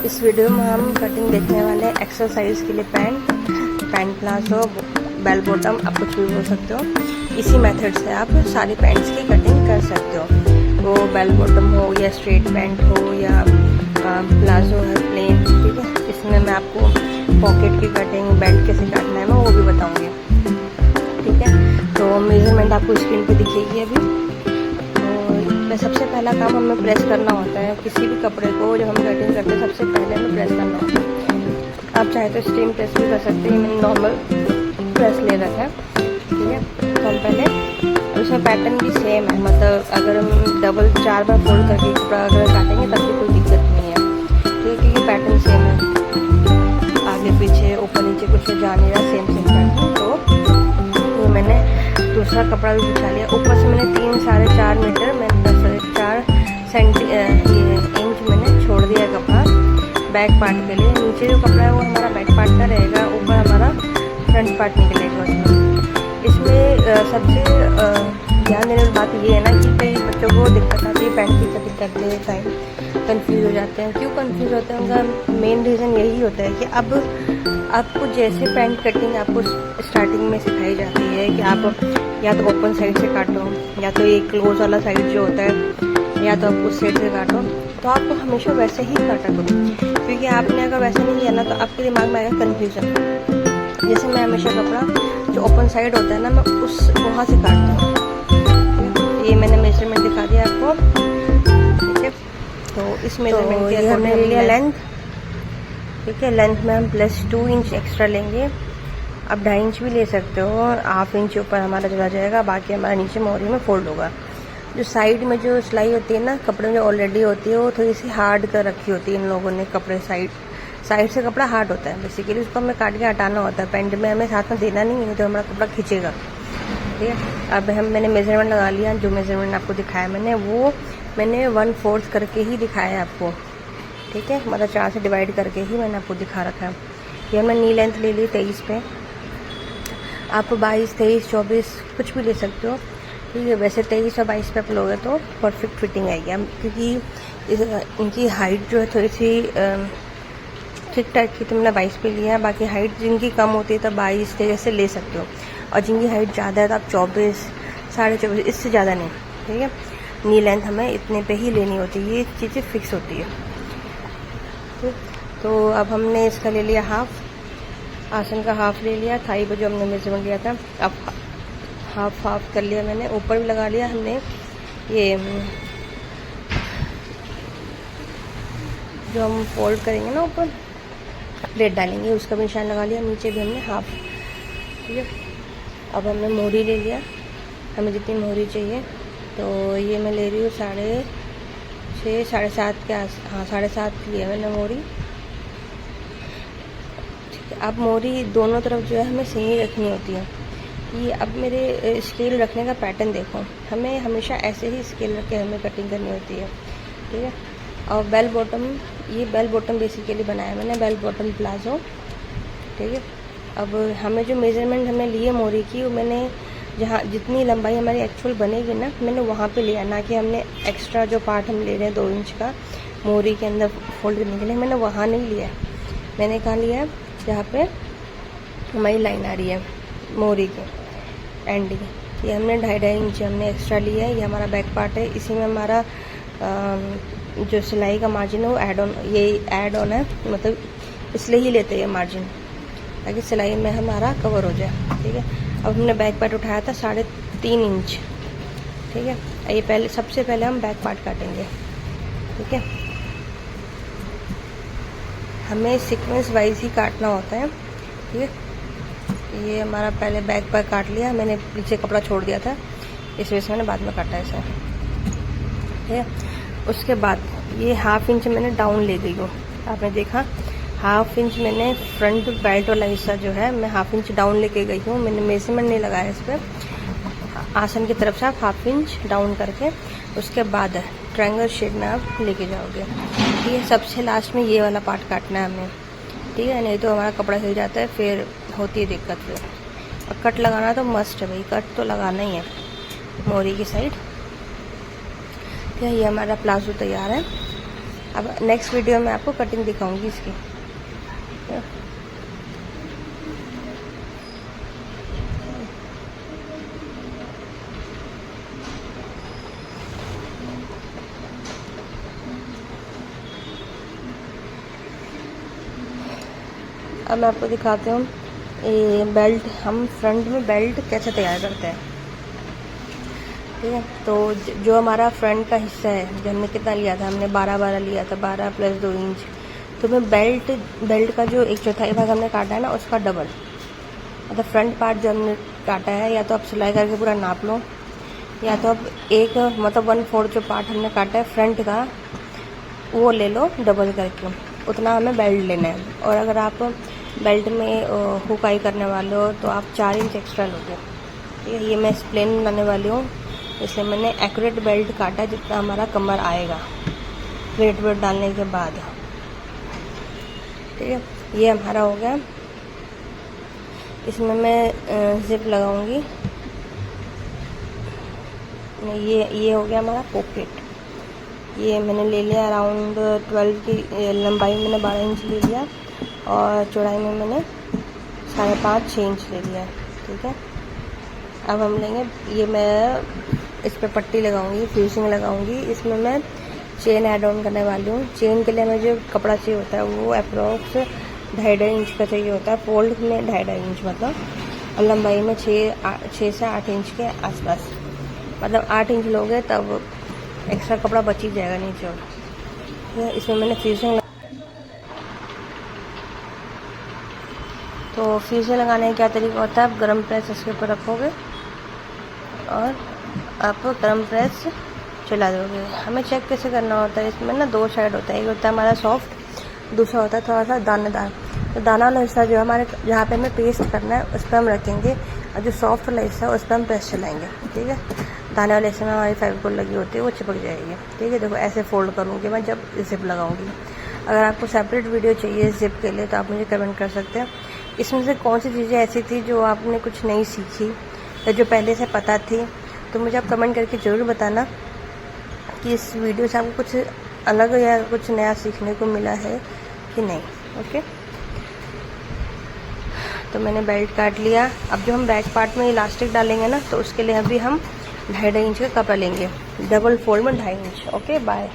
इस वीडियो में हम कटिंग देखने वाले हैं एक्सरसाइज के लिए पैंट प्लाजो बेल बॉटम, आप कुछ भी बोल सकते हो। इसी मेथड से आप सारी पैंट्स की कटिंग कर सकते हो, वो बेल बॉटम हो या स्ट्रेट पैंट हो या प्लाजो है प्लेन। ठीक है, इसमें मैं आपको पॉकेट की कटिंग, बेल्ट कैसे काटना है मैं वो भी बताऊँगी। ठीक है, तो मेजरमेंट आपको स्क्रीन पे दिखेगी अभी। तो सबसे पहला काम हमें प्रेस करना होता है किसी भी कपड़े को। जब हम कटिंग करते हैं सबसे पहले हमें प्रेस करना होता है। आप चाहे तो स्टीम प्रेस भी कर सकते हैं, मैंने नॉर्मल प्रेस ले रखा है। ठीक है, तो हम पहले उसमें पैटर्न भी सेम है, मतलब अगर हम डबल 4 बार फोल्ड करके कपड़ा अगर काटेंगे तब भी कोई दिक्कत नहीं है। ठीक है, क्योंकि पैटर्न सेम है, आगे पीछे ऊपर नीचे कुछ जा नहीं रहा, सेम पैटर्न। तो मैंने दूसरा कपड़ा भी बिछा लिया। ऊपर से मैंने 3-4.5 मीटर में 4 इंच मैंने छोड़ दिया कपड़ा बैक पार्ट के लिए। नीचे जो कपड़ा है वो हमारा बैक पार्ट का रहेगा, ऊपर हमारा फ्रंट पार्ट निकलेगा उसमें। इसमें सबसे ध्यान देने वाली बात ये है ना कि कई बच्चों को दिक्कत आती है पैंट की कटिंग करते टाइम, कंफ्यूज हो जाते हैं। क्यों कंफ्यूज होते हैं, उनका मेन रीज़न यही होता है कि अब आपको जैसे पैंट कटिंग आपको स्टार्टिंग में सिखाई जाती है कि आप या तो ओपन साइड से काटो, या तो ये क्लोज वाला साइड जो होता है, या तो आप उस साइड से काटो, तो आपको हमेशा वैसे ही काटा करो। क्योंकि आपने अगर वैसे नहीं किया ना तो आपके दिमाग में आएगा कन्फ्यूज़न। जैसे मैं हमेशा कपड़ा जो ओपन साइड होता है ना, मैं उस वहाँ से काटता हूँ। ये मैंने मेजरमेंट दिखा दिया आपको। ठीक है, तो इस मेजरमेंट के हमने ले लिया लेंथ। ठीक है, लेंथ में हम +2 इंच एक्स्ट्रा लेंगे। आप 2.5 इंच भी ले सकते हो, 1/2 इंच ऊपर हमारा चला जाएगा, बाकी हमारा नीचे मोहरी में फोल्ड होगा। जो साइड में जो सिलाई होती है ना कपड़े में ऑलरेडी होती है, वो थोड़ी सी हार्ड कर रखी होती है इन लोगों ने। कपड़े साइड से कपड़ा हार्ड होता है बेसिकली, उसको हमें काट के हटाना होता है। पैंट में हमें साथ में देना नहीं है तो हमारा कपड़ा खींचेगा। ठीक है, अब मैंने मेजरमेंट लगा लिया। जो मेजरमेंट आपको दिखाया मैंने वो मैंने 1/4 करके ही दिखाया है आपको। ठीक है, मतलब 4 से डिवाइड करके ही मैंने आपको दिखा रखा है। ये हमने नी लेंथ ले ली 23 पे, आप 22, 23, 24 कुछ भी ले सकते हो। ठीक है, वैसे 23 और 22 पे आप लोगे तो परफेक्ट फिटिंग आएगी। क्योंकि इनकी हाइट जो है थोड़ी सी ठीक ठाक की, तो मैंने 22 पे लिया है। बाकी हाइट जिनकी कम होती है तो 22, 23 से ले सकते हो, और जिनकी हाइट ज़्यादा है तो आप 24, 24.5, इससे ज़्यादा नहीं। ठीक है, नी लेंथ हमें इतने पे ही लेनी होती है, ये चीज़ें फिक्स होती है। ठीक, तो अब हमने इसका ले लिया हाफ, आसन का हाफ ले लिया। थाई पर जो हमने मेजरमेंट लिया था अब हाफ कर लिया मैंने। ऊपर भी लगा लिया हमने, ये जो हम फोल्ड करेंगे ना ऊपर प्लेट डालेंगे उसका भी निशान लगा लिया। नीचे भी हमने हाफ। ठीक है, अब हमने मोहरी ले लिया, हमें जितनी मोहरी चाहिए। तो ये मैं ले रही हूँ 6.5, 7.5 के हाँ 7.5 लिया मैंने मोहरी। अब मोहरी दोनों तरफ जो है हमें सही रखनी होती है। ये अब मेरे स्केल रखने का पैटर्न देखो, हमें हमेशा ऐसे ही स्केल रख के हमें कटिंग करनी होती है। ठीक है, और बेल बॉटम, ये बेल बॉटम बेसिकली बनाया मैंने, बेल बॉटम प्लाजो। ठीक है, अब हमें जो मेजरमेंट हमने लिए मोहरी की, वो मैंने जहाँ जितनी लंबाई हमारी एक्चुअल बनेगी ना, मैंने वहाँ पे लिया, ना कि हमने एक्स्ट्रा जो पार्ट हम ले रहे हैं 2 इंच का मोहरी के अंदर फोल्ड करने के लिए, मैंने वहाँ नहीं लिया। मैंने कहाँ लिया है, जहाँ पे हमारी लाइन आ रही है मोहरी की एंड की। ये हमने 2.5 इंच हमने एक्स्ट्रा लिया है। ये हमारा बैक पार्ट है, इसी में हमारा जो सिलाई का मार्जिन है वो ऐड ऑन है, मतलब इसलिए ही लेते हैं मार्जिन, ताकि सिलाई में हमारा कवर हो जाए। ठीक है, अब हमने बैक पार्ट उठाया था 3.5 इंच। ठीक है, ये पहले सबसे पहले हम बैक पार्ट काटेंगे। ठीक है, हमें सीक्वेंस वाइज ही काटना होता है। ठीक है, ये हमारा पहले बैक पार्ट काट लिया, मैंने पीछे कपड़ा छोड़ दिया था, इस वजह से मैंने बाद में काटा ऐसा। ठीक है, उसके बाद ये 1/2 इंच मैंने डाउन ले गई हूँ। आपने देखा 1/2 इंच मैंने फ्रंट बेल्ट वाला हिस्सा जो है मैं 1/2 इंच डाउन लेके गई हूँ। मैंने मेजरमेंट नहीं लगाया इस पर, आसन की तरफ से आप 1/2 इंच डाउन करके उसके बाद ट्रायंगल शेप में आप लेके जाओगे। ठीक है, सबसे लास्ट में ये वाला पार्ट काटना है हमें। ठीक है, नहीं तो हमारा कपड़ा हिल जाता है, फिर होती है दिक्कत। फिर और कट लगाना तो मस्ट है भाई, कट तो लगाना ही है मोहरी की साइड। ठीक है, ये हमारा प्लाजो तैयार है। अब नेक्स्ट वीडियो में आपको कटिंग दिखाऊंगी इसकी। अब मैं आपको दिखाती हूँ ये बेल्ट, हम फ्रंट में बेल्ट कैसे तैयार करते हैं। ठीक है, तो जो हमारा फ्रंट का हिस्सा है, जो हमने कितना लिया था, हमने 12 लिया था, 12 + 2 इंच। तो मैं बेल्ट का जो 1/4 भाग हमने काटा है ना, उसका डबल, मतलब फ्रंट पार्ट जो हमने काटा है, या तो आप सिलाई करके पूरा नाप लो, या तो आप एक मतलब 1/4 जो पार्ट हमने काटा है फ्रंट का, वो ले लो डबल करके, उतना हमें बेल्ट लेना है। और अगर आप बेल्ट में हुकाई करने वाले हो तो आप 4 इंच एक्स्ट्रा लोगे। ठीक है, ये मैं प्लेन बनाने वाली हूँ, इसलिए मैंने एक्यूरेट बेल्ट काटा जितना हमारा कमर आएगा वेट डालने के बाद। ठीक है, ये हमारा हो गया। इसमें मैं जिप लगाऊंगी। ये हो गया हमारा पॉकेट। ये मैंने ले लिया अराउंड 12 की लंबाई में मैंने 12 इंच ले लिया और चौड़ाई में मैंने 5.5-6 इंच ले लिया। ठीक है, अब हम लेंगे, ये मैं इस पर पट्टी लगाऊंगी, फिनिशिंग लगाऊंगी। इसमें मैं चेन ऐड ऑन करने वाली हूँ। चेन के लिए मुझे कपड़ा चाहिए होता है वो अप्रोक्स 2.5 इंच का चाहिए होता है, फोल्ड में 2.5 इंच मतलब, और लंबाई में 6 से 8 इंच के आसपास, मतलब 8 इंच लोगे तब एक्स्ट्रा कपड़ा बच ही जाएगा नीचे। और इसमें मैंने फिनिशिंग, तो फिनिशिंग लगाने का क्या तरीका होता है, आप गरम प्रेस इसके ऊपर रखोगे और आप गरम प्रेस चला दोगे। हमें चेक कैसे करना होता है, इसमें ना 2 साइड होता है, एक होता है हमारा सॉफ्ट, दूसरा होता है थोड़ा सा दानेदार। तो दाना वाला हिस्सा जो हमारे जहाँ पे हमें पेस्ट करना है उस पर हम रखेंगे, और जो सॉफ्ट वाला हिस्सा है उस पर हम प्रेस चलाएंगे। ठीक है, दाने वाले हिस्से में हमारी फेविकोल लगी होती है, वो चिपक जाएगी। ठीक है, देखो ऐसे फोल्ड करूँगी मैं जब जिप लगाऊंगी। अगर आपको सेपरेट वीडियो चाहिए जिप के लिए तो आप मुझे कमेंट कर सकते हैं। इसमें से कौन सी चीज़ें ऐसी थी जो आपने कुछ नई सीखी या जो पहले से पता थी, तो मुझे आप कमेंट करके ज़रूर बताना कि इस वीडियो से आपको कुछ अलग या कुछ नया सीखने को मिला है कि नहीं। ओके, तो मैंने बेल्ट काट लिया। अब जो हम बैक पार्ट में इलास्टिक डालेंगे ना, तो उसके लिए अभी हम 2.5 इंच का कपड़ा लेंगे, डबल फोल्ड में 2.5 इंच। Okay, bye.